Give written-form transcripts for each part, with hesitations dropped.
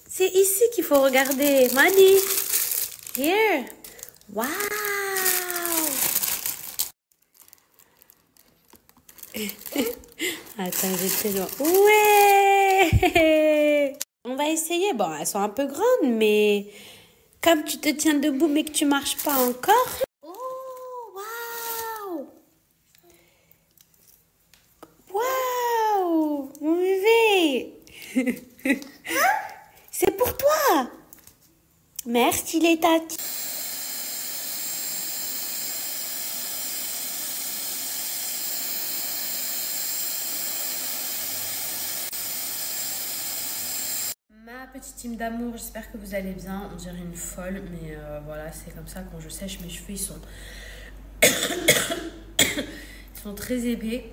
C'est ici qu'il faut regarder. Money. Here. Wow. Attends, je te dois. Ouais. On va essayer. Bon, elles sont un peu grandes, mais comme tu te tiens debout mais que tu marches pas encore. Oh, waouh. Waouh. Mon bébé. C'est pour toi. Merci les tatis. Ma petite team d'amour, j'espère que vous allez bien. On dirait une folle, mais voilà, c'est comme ça quand je sèche mes cheveux, ils sont très épais.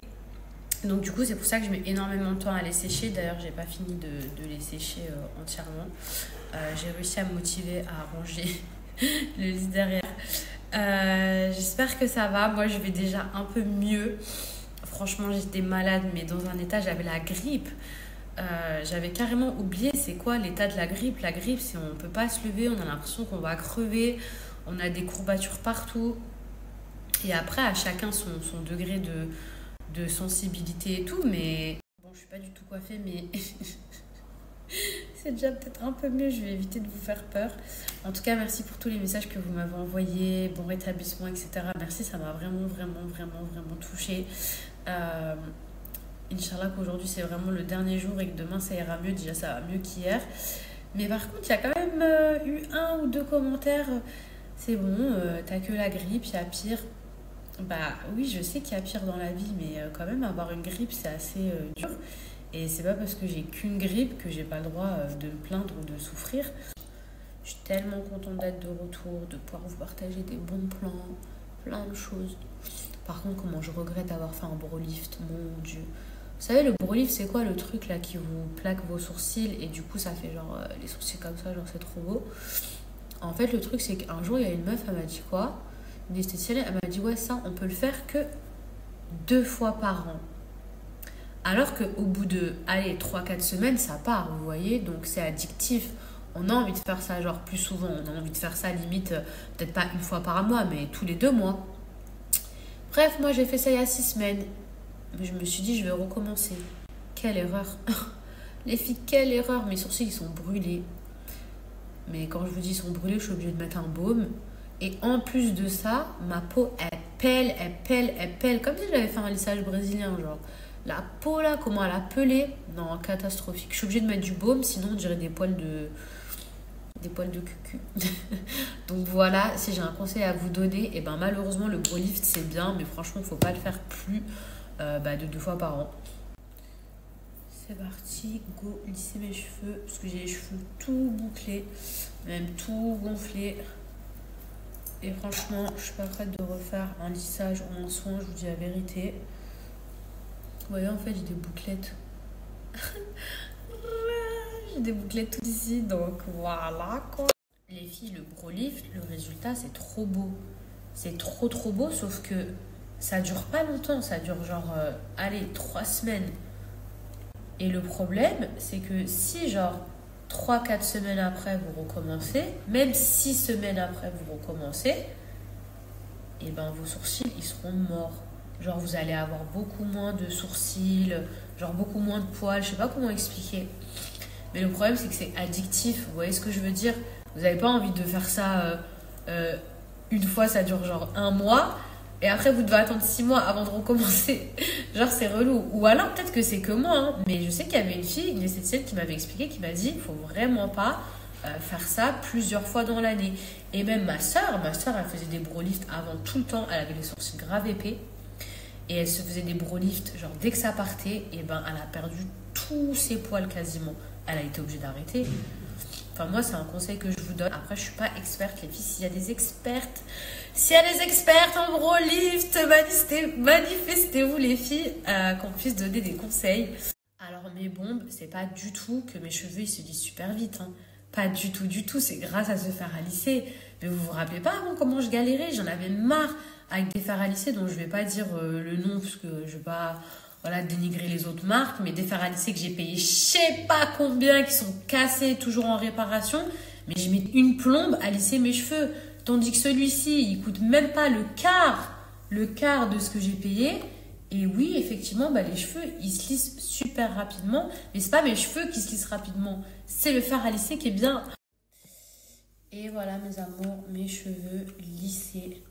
Donc du coup, c'est pour ça que je mets énormément de temps à les sécher. D'ailleurs, j'ai pas fini de les sécher entièrement. J'ai réussi à me motiver à ranger le lit derrière. J'espère que ça va. Moi, je vais déjà un peu mieux. Franchement, j'étais malade, mais dans un état, j'avais la grippe. J'avais carrément oublié c'est quoi l'état de la grippe. La grippe, c'est on peut pas se lever, on a l'impression qu'on va crever, on a des courbatures partout. Et après, à chacun son degré de sensibilité et tout, mais bon, je suis pas du tout coiffée, mais c'est déjà peut-être un peu mieux. Je vais éviter de vous faire peur. En tout cas, merci pour tous les messages que vous m'avez envoyés, bon rétablissement, etc. Merci, ça m'a vraiment touchée. Inch'Allah qu'aujourd'hui c'est vraiment le dernier jour et que demain ça ira mieux. Déjà ça va mieux qu'hier. Mais par contre, il y a quand même eu 1 ou 2 commentaires. C'est bon, t'as que la grippe, il y a pire. Bah oui, je sais qu'il y a pire dans la vie, mais quand même avoir une grippe c'est assez dur. Et c'est pas parce que j'ai qu'une grippe que j'ai pas le droit de me plaindre ou de souffrir. Je suis tellement contente d'être de retour, de pouvoir vous partager des bons plans, plein de choses. Par contre, comment je regrette d'avoir fait un brow lift, mon Dieu. Vous savez, le brow lift, c'est quoi le truc là qui vous plaque vos sourcils et du coup ça fait genre les sourcils comme ça, genre c'est trop beau. En fait, le truc c'est qu'un jour il y a une meuf, elle m'a dit quoi? Une esthéticienne, elle m'a dit ouais, ça on peut le faire que 2 fois par an. Alors qu'au bout de, allez, 3-4 semaines, ça part, vous voyez, donc c'est addictif. On a envie de faire ça genre plus souvent, on a envie de faire ça limite, peut-être pas 1 fois par mois, mais tous les 2 mois. Bref, moi j'ai fait ça il y a 6 semaines. Mais je me suis dit, je vais recommencer. Quelle erreur. Les filles, quelle erreur. Mes sourcils, ils sont brûlés. Mais quand je vous dis ils sont brûlés, je suis obligée de mettre un baume. Et en plus de ça, ma peau, elle pèle. Comme si j'avais fait un lissage brésilien, genre. La peau, là, comment elle a pelé. Non, catastrophique. Je suis obligée de mettre du baume, sinon on dirait des poils de cucu. Donc voilà, si j'ai un conseil à vous donner, et ben malheureusement, le brow lift, c'est bien. Mais franchement, il ne faut pas le faire plus de 2 fois par an. C'est parti, go lisser mes cheveux parce que j'ai les cheveux tout bouclés, même tout gonflés. Et franchement, je suis pas prête de refaire un lissage ou un soin, je vous dis la vérité. Vous voyez, en fait, j'ai des bouclettes. J'ai des bouclettes tout ici, donc voilà quoi. Les filles, le brow lift, le résultat, c'est trop beau. C'est trop beau, sauf que ça dure pas longtemps, ça dure genre, allez, 3 semaines. Et le problème, c'est que si genre 3-4 semaines après vous recommencez, même 6 semaines après vous recommencez, et ben vos sourcils, ils seront morts. Genre vous allez avoir beaucoup moins de sourcils, genre beaucoup moins de poils, je sais pas comment expliquer. Mais le problème, c'est que c'est addictif, vous voyez ce que je veux dire? Vous n'avez pas envie de faire ça une fois, ça dure genre 1 mois. Et après, vous devez attendre 6 mois avant de recommencer. Genre, c'est relou. Ou alors, peut-être que c'est que moi. Hein. Mais je sais qu'il y avait une fille, une esthéticienne qui m'avait expliqué, qui m'a dit il ne faut vraiment pas faire ça plusieurs fois dans l'année. Et même ma soeur, elle faisait des brow lifts avant tout le temps. Elle avait les sourcils grave épais. Et elle se faisait des brow lifts, genre dès que ça partait, et ben elle a perdu tous ses poils quasiment. Elle a été obligée d'arrêter. Enfin, moi, c'est un conseil que je vous donne. Après, je ne suis pas experte, les filles. S'il y a des expertes en brow lift, manifestez-vous, les filles, qu'on puisse donner des conseils. Alors, mes bombes, c'est pas du tout que mes cheveux, ils se lissent super vite. Hein. Pas du tout. C'est grâce à ce fer à lisser. Mais vous vous rappelez pas avant comment je galérais? J'en avais marre avec des fers à lisser dont je vais pas dire le nom parce que je vais pas voilà, dénigrer les autres marques, mais des fers à lisser que j'ai payé je sais pas combien, qui sont cassés, toujours en réparation, mais je mets une plombe à lisser mes cheveux. Tandis que celui-ci, il coûte même pas le quart de ce que j'ai payé. Et oui, effectivement, bah, les cheveux, ils se lissent super rapidement. Mais c'est pas mes cheveux qui se lissent rapidement. C'est le fer à lisser qui est bien. Et voilà, mes amours, mes cheveux lissés.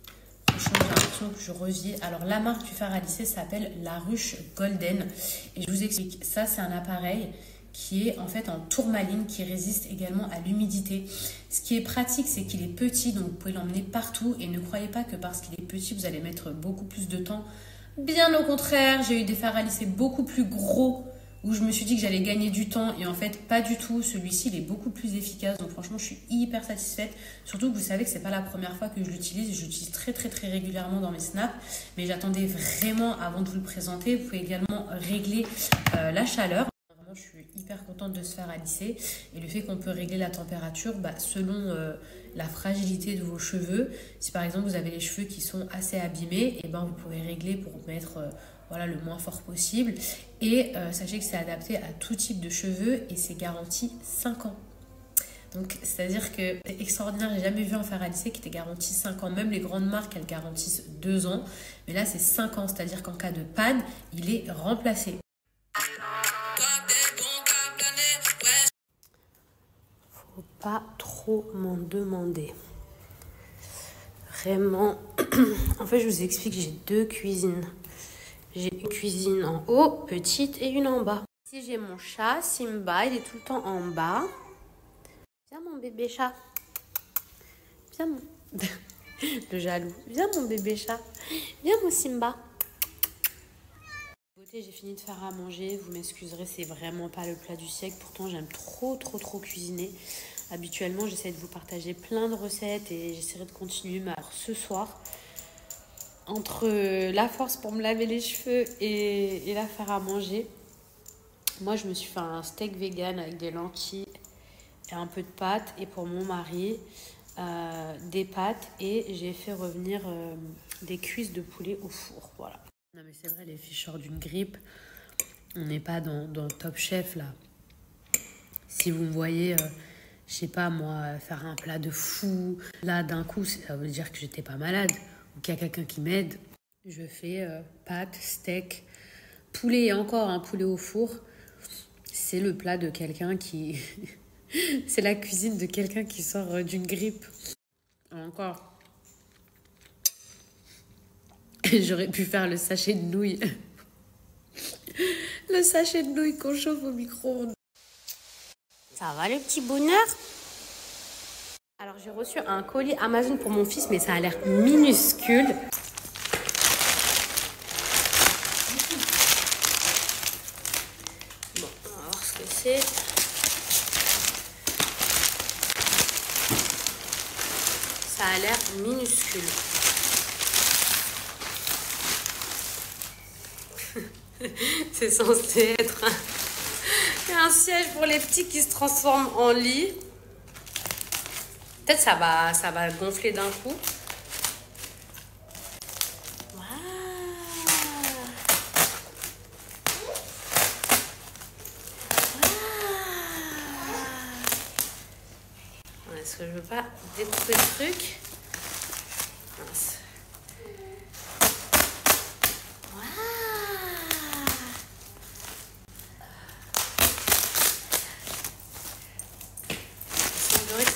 Franchement, j'ai l'impression que je revis. Alors, la marque du fer à lisser s'appelle La Ruche Golden. Et je vous explique. Ça, c'est un appareil qui est en fait en tourmaline, qui résiste également à l'humidité. Ce qui est pratique, c'est qu'il est petit, donc vous pouvez l'emmener partout. Et ne croyez pas que parce qu'il est petit, vous allez mettre beaucoup plus de temps. Bien au contraire, j'ai eu des fers à lisser beaucoup plus gros, où je me suis dit que j'allais gagner du temps. Et en fait, pas du tout. Celui-ci, il est beaucoup plus efficace. Donc franchement, je suis hyper satisfaite. Surtout que vous savez que c'est pas la première fois que je l'utilise. Je l'utilise très régulièrement dans mes snaps. Mais j'attendais vraiment avant de vous le présenter. Vous pouvez également régler la chaleur. Je suis hyper contente de ce fer à lisser et le fait qu'on peut régler la température selon la fragilité de vos cheveux. Si par exemple vous avez les cheveux qui sont assez abîmés, et vous pouvez régler pour mettre voilà, le moins fort possible. Et sachez que c'est adapté à tout type de cheveux et c'est garanti 5 ans. Donc c'est-à-dire que c'est extraordinaire, j'ai jamais vu un fer à lisser qui était garanti 5 ans. Même les grandes marques, elles garantissent 2 ans. Mais là c'est 5 ans, c'est-à-dire qu'en cas de panne, il est remplacé. Faut pas trop m'en demander. Vraiment. En fait, je vous explique, j'ai 2 cuisines. J'ai une cuisine en haut, petite, et une en bas. Ici, j'ai mon chat, Simba, il est tout le temps en bas. Viens, mon bébé chat. Viens, mon... Le jaloux. Viens, mon bébé chat. Viens, mon Simba. J'ai fini de faire à manger, vous m'excuserez, c'est vraiment pas le plat du siècle. Pourtant, j'aime trop cuisiner. Habituellement, j'essaie de vous partager plein de recettes et j'essaierai de continuer. Mais alors, ce soir, entre la force pour me laver les cheveux et la faire à manger, moi, je me suis fait un steak vegan avec des lentilles et un peu de pâtes. Et pour mon mari, des pâtes. Et j'ai fait revenir des cuisses de poulet au four. Voilà. Non mais c'est vrai, les filles sortent d'une grippe. On n'est pas dans Top Chef là. Si vous me voyez, je sais pas moi, faire un plat de fou, là d'un coup, ça veut dire que j'étais pas malade ou qu'il y a quelqu'un qui m'aide. Je fais pâtes, steak, poulet et encore un poulet au four. C'est le plat de quelqu'un qui... c'est la cuisine de quelqu'un qui sort d'une grippe. Encore. J'aurais pu faire le sachet de nouilles. Le sachet de nouilles qu'on chauffe au micro-ondes. Ça va le petit bonheur? Alors j'ai reçu un colis Amazon pour mon fils, mais ça a l'air minuscule. Bon, on va voir ce que c'est. Ça a l'air minuscule. C'est censé être un siège pour les petits qui se transforment en lit. Peut-être ça va gonfler d'un coup. Est-ce que je veux pas découper le truc? Mince.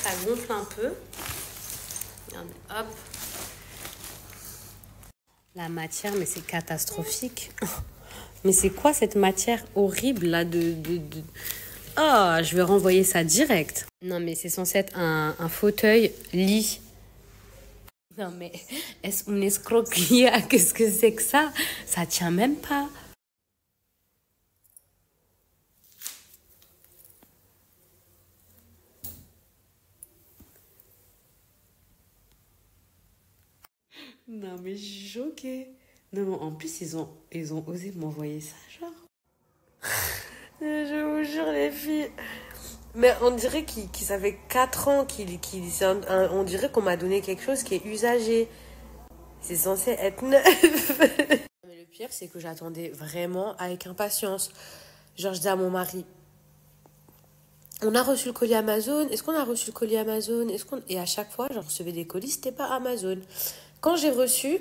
Ça gonfle un peu. Regardez, hop. La matière, mais c'est catastrophique. Mais c'est quoi cette matière horrible là Oh, je vais renvoyer ça direct. Non, mais c'est censé être un fauteuil lit. Non, mais est-ce une escroquerie? Qu'est-ce que c'est que ça? Ça tient même pas. Non, mais je suis choquée. Non, mais en plus, ils ont osé m'envoyer ça, genre. Je vous jure, les filles. Mais on dirait qu'ils avaient 4 ans. On dirait qu'on m'a donné quelque chose qui est usagé. C'est censé être neuf. Mais le pire, c'est que j'attendais vraiment avec impatience. Genre, je dis à mon mari, on a reçu le colis Amazon, est-ce qu'on a reçu le colis Amazon, Et à chaque fois, j'en recevais des colis, c'était pas Amazon. Quand j'ai reçu,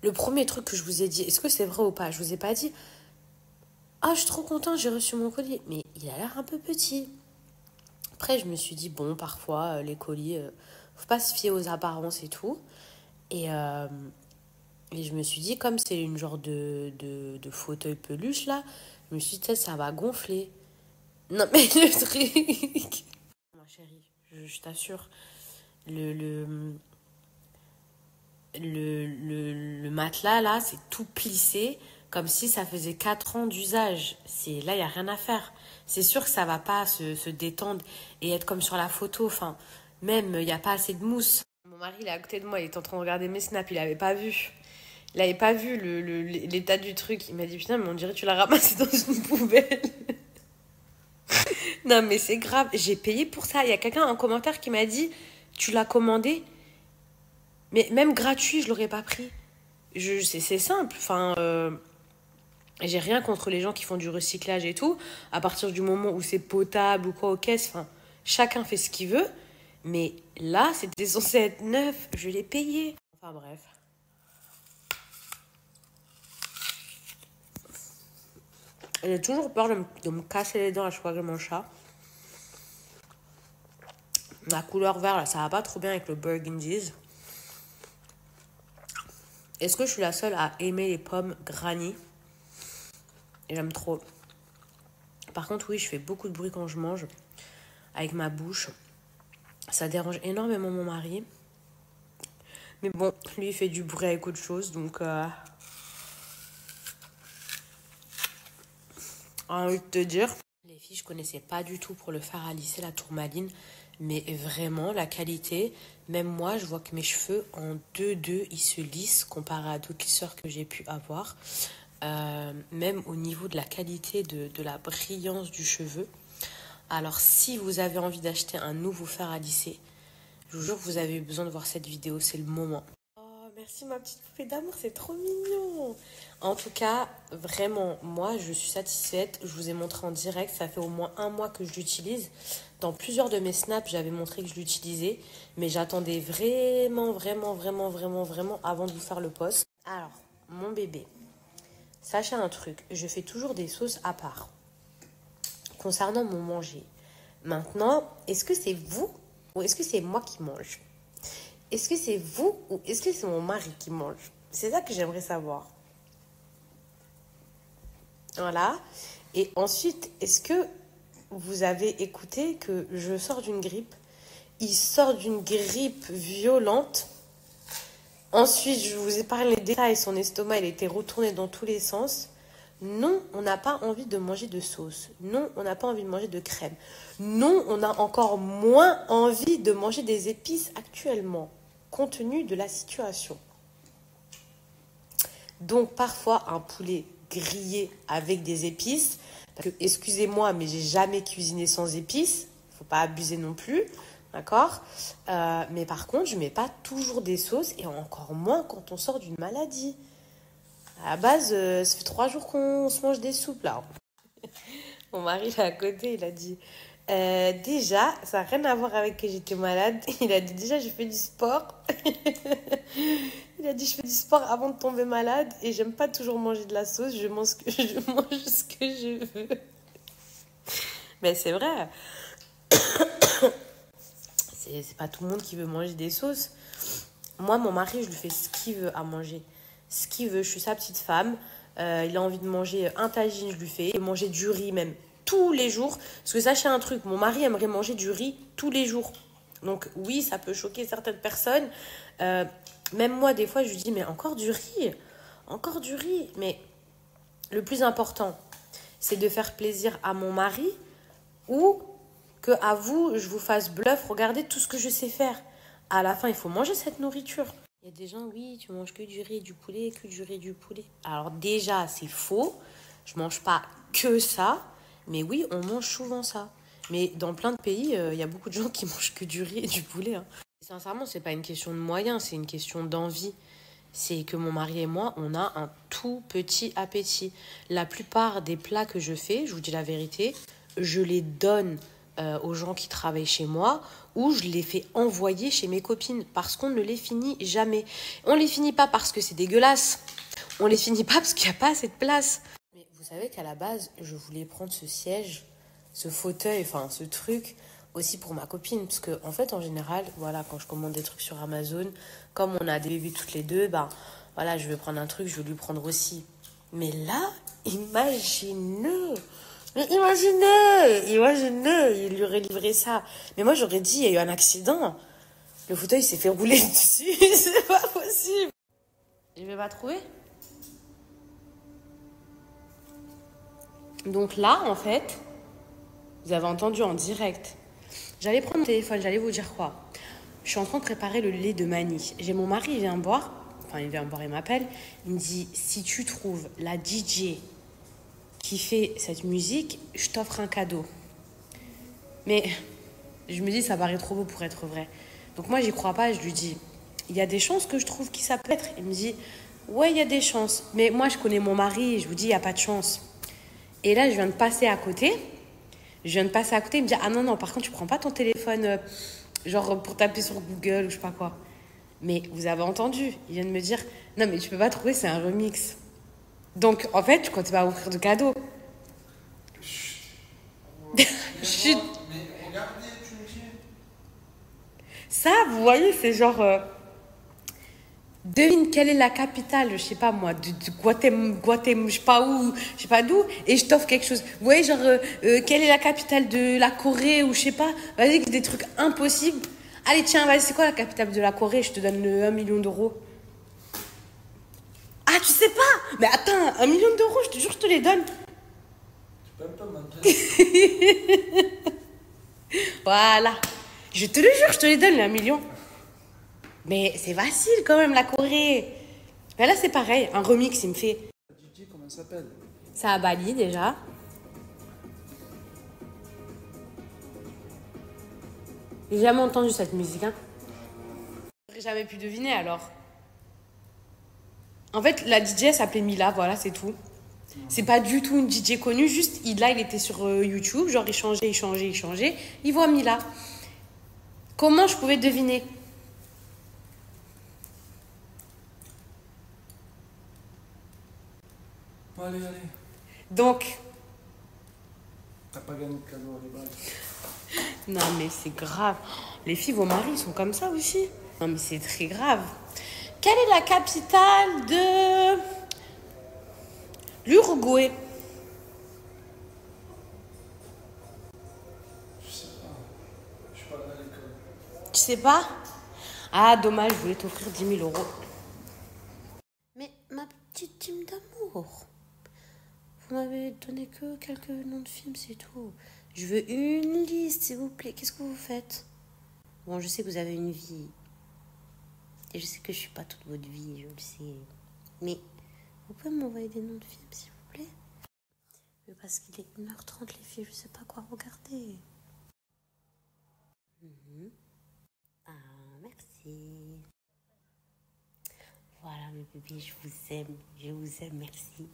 le premier truc que je vous ai dit, est-ce que c'est vrai ou pas? Je vous ai pas dit, ah, je suis trop contente, j'ai reçu mon colis. Mais il a l'air un peu petit. Après, je me suis dit, bon, parfois, les colis, faut pas se fier aux apparences et tout. Et, euh, et je me suis dit, comme c'est une genre de fauteuil peluche, là, je me suis dit, ça va gonfler. Non, mais le truc... Ma chérie, je t'assure, le, le, le matelas, là, c'est tout plissé, comme si ça faisait 4 ans d'usage. Là, il n'y a rien à faire. C'est sûr que ça va pas se détendre et être comme sur la photo. Enfin, même, il n'y a pas assez de mousse. Mon mari, il est à côté de moi, il est en train de regarder mes snaps, il n'avait pas vu. Il n'avait pas vu l'état du truc. Il m'a dit, putain, mais on dirait que tu l'as ramassé dans une poubelle. Non, mais c'est grave. J'ai payé pour ça. Il y a quelqu'un en commentaire qui m'a dit, tu l'as commandé? Mais même gratuit, je l'aurais pas pris. C'est simple. Enfin, j'ai rien contre les gens qui font du recyclage et tout. À partir du moment où c'est potable ou quoi aux caisses, enfin, chacun fait ce qu'il veut. Mais là, c'était censé être neuf. Je l'ai payé. Enfin, bref. J'ai toujours peur de me casser les dents à chaque fois que je mange ça. La couleur vert, là, ça va pas trop bien avec le burgundies. Est-ce que je suis la seule à aimer les pommes granny? J'aime trop. Par contre, oui, je fais beaucoup de bruit quand je mange avec ma bouche. Ça dérange énormément mon mari. Mais bon, lui, il fait du bruit avec autre chose, donc... envie de te dire. Les filles, je connaissais pas du tout pour le fer à lisser, la tourmaline. Mais vraiment, la qualité, même moi, je vois que mes cheveux, en 2-2, ils se lissent comparé à d'autres lisseurs que j'ai pu avoir. Même au niveau de la qualité, de la brillance du cheveu. Alors, si vous avez envie d'acheter un nouveau fer à lisser, je vous jure que vous avez besoin de voir cette vidéo, c'est le moment. Merci ma petite poupée d'amour, c'est trop mignon. En tout cas, vraiment, moi, je suis satisfaite. Je vous ai montré en direct, ça fait au moins 1 mois que je l'utilise. Dans plusieurs de mes snaps, j'avais montré que je l'utilisais. Mais j'attendais vraiment avant de vous faire le post. Alors, mon bébé, sachez un truc, je fais toujours des sauces à part. Concernant mon manger. Maintenant, est-ce que c'est vous ou est-ce que c'est moi qui mange? Est-ce que c'est vous ou est-ce que c'est mon mari qui mange? C'est ça que j'aimerais savoir. Voilà. Et ensuite, est-ce que vous avez écouté que je sors d'une grippe? Il sort d'une grippe violente. Ensuite, je vous ai parlé des détails. Son estomac, il était retourné dans tous les sens. Non, on n'a pas envie de manger de sauce. Non, on n'a pas envie de manger de crème. Non, on a encore moins envie de manger des épices actuellement, compte tenu de la situation. Donc, parfois, un poulet grillé avec des épices. Parce que, excusez-moi, mais j'ai jamais cuisiné sans épices. Faut pas abuser non plus. D'accord? Mais par contre, je mets pas toujours des sauces et encore moins quand on sort d'une maladie. À la base, ça fait 3 jours qu'on se mange des soupes, là. Mon mari, là, à côté, il a dit... déjà, ça n'a rien à voir avec que j'étais malade. Il a dit, déjà, je fais du sport. Il a dit, je fais du sport avant de tomber malade. Et j'aime pas toujours manger de la sauce. Je mange ce que je veux. Mais c'est vrai. C'est pas tout le monde qui veut manger des sauces. Moi, mon mari, je lui fais ce qu'il veut à manger. Ce qu'il veut. Je suis sa petite femme. Il a envie de manger un tagine, je lui fais. Et manger du riz même tous les jours. Parce que sachez un truc, mon mari aimerait manger du riz tous les jours. Donc oui, ça peut choquer certaines personnes. Même moi, des fois, je lui dis, mais encore du riz? Encore du riz? Mais le plus important, c'est de faire plaisir à mon mari ou que à vous, je vous fasse bluff. Regardez tout ce que je sais faire. À la fin, il faut manger cette nourriture. Il y a des gens, oui, tu manges que du riz et du poulet, que du riz et du poulet. Alors déjà, c'est faux. Je mange pas que ça. Mais oui, on mange souvent ça. Mais dans plein de pays, il y a beaucoup de gens qui mangent que du riz et du poulet. Hein. Sincèrement, c'est pas une question de moyens, c'est une question d'envie. c'est que mon mari et moi, on a un tout petit appétit. La plupart des plats que je fais, je vous dis la vérité, je les donne aux gens qui travaillent chez moi ou je les fais envoyer chez mes copines parce qu'on ne les finit jamais. On les finit pas parce que c'est dégueulasse. On les finit pas parce qu'il n'y a pas assez de place. Mais vous savez qu'à la base, je voulais prendre ce siège, ce fauteuil, enfin ce truc aussi pour ma copine. Parce que en fait, en général, voilà, quand je commande des trucs sur Amazon, comme on a des bébés toutes les deux, ben voilà, je vais prendre un truc, je vais lui prendre aussi. Mais là, imaginez, mais imaginez, il lui aurait livré ça. Mais moi, j'aurais dit, il y a eu un accident. Le fauteuil s'est fait rouler dessus, c'est pas possible. Je vais pas trouver. Donc là, en fait, vous avez entendu en direct. J'allais prendre mon téléphone, j'allais vous dire quoi. Je suis en train de préparer le lait de Mani. J'ai mon mari, il vient me voir. Enfin, il vient me voir, il m'appelle. Il me dit, si tu trouves la DJ qui fait cette musique, je t'offre un cadeau. Mais je me dis, ça paraît trop beau pour être vrai. Donc moi, j'y crois pas. Je lui dis, il y a des chances que je trouve qui ça peut être. Il me dit, ouais, il y a des chances. Mais moi, je connais mon mari et je vous dis, il n'y a pas de chance. Et là, je viens de passer à côté. Il me dit, ah non, non, par contre, tu prends pas ton téléphone, genre pour taper sur Google ou je sais pas quoi. Mais vous avez entendu, il vient de me dire, non, mais tu peux pas trouver, c'est un remix. Donc, en fait, tu comptes pas offrir de cadeau. Chut. Mais regardez, tu me dis. Ça, vous voyez, c'est genre... devine quelle est la capitale, je sais pas moi, de Guatemala, je sais pas où, je sais pas d'où, et je t'offre quelque chose. Vous voyez, genre, quelle est la capitale de la Corée ou je sais pas, vas-y, des trucs impossibles. Allez, tiens, vas-y, c'est quoi la capitale de la Corée? Je te donne 1 million d'euros. Ah, tu sais pas? Mais attends, 1 million d'euros, je te jure, je te les donne. Tu peux pas mentir. Voilà. Je te le jure, je te les donne, les 1 million. Mais c'est facile quand même, la Corée. Mais là, c'est pareil, un remix, il me fait. DJ, comment ça s'appelle? Ça à Bali déjà. J'ai jamais entendu cette musique, hein. J'aurais jamais pu deviner alors. En fait, la DJ s'appelait Mila, voilà, c'est tout. C'est pas du tout une DJ connue, juste il était sur YouTube, genre il changeait. Il voit Mila. Comment je pouvais deviner? Allez, allez. Donc, T'as pas gagné de cadeau à l'école. non mais c'est grave. Les filles, vos maris sont comme ça aussi. Non mais c'est très grave. Quelle est la capitale de l'Uruguay? Je sais pas. Je suis pas allé à l'école. Tu sais pas? Ah dommage, je voulais t'offrir 10 000 euros. Mais ma petite team d'amour, vous m'avez donné que quelques noms de films, c'est tout. Je veux une liste, s'il vous plaît. Qu'est-ce que vous faites? Bon, je sais que vous avez une vie. Et je sais que je suis pas toute votre vie, je le sais. Mais vous pouvez m'envoyer des noms de films, s'il vous plaît? Mais parce qu'il est 1h30, les filles, je sais pas quoi regarder. Ah, merci. Voilà, mes bébés, je vous aime, merci.